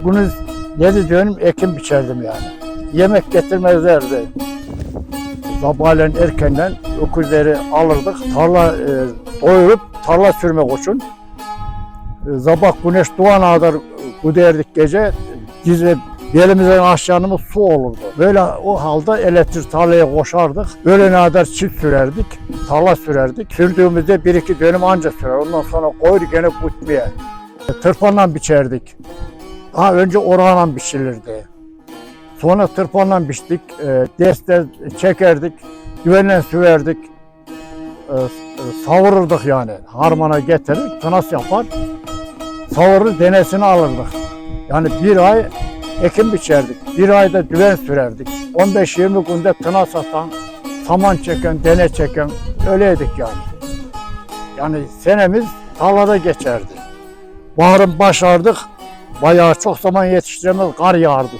Bunu 7 dönüm ekim biçerdim yani. Yemek getirmezlerdi. Sabahleyin erkenden öküzleri alırdık, tarla doyurup tarla sürmek için. Sabah güneş doğana kadar güderdik gece, belimizden aşağımız su olurdu. Böyle o halde elektrik tarlaya koşardık. Öğlene kadar çift sürerdik, tarla sürerdik. Sürdüğümüzde 1-2 dönüm anca sürer. Ondan sonra koyduk gene kutmaya. Tırpanla biçerdik. Daha önce orağla biçilirdi. Sonra tırpanla biçtik, deste çekerdik, güvenle süverdik, savururduk yani. Harmana getirir, tınas yapar, savurur, denesini alırdık. Yani bir ay ekim biçerdik, bir ayda düven sürerdik. 15-20 günde tınas atan, saman çeken, dene çeken öyleydik yani. Yani senemiz tarlada geçerdi. Baharın başardık, bayağı çok zaman yetiştiremez, kar yağardı.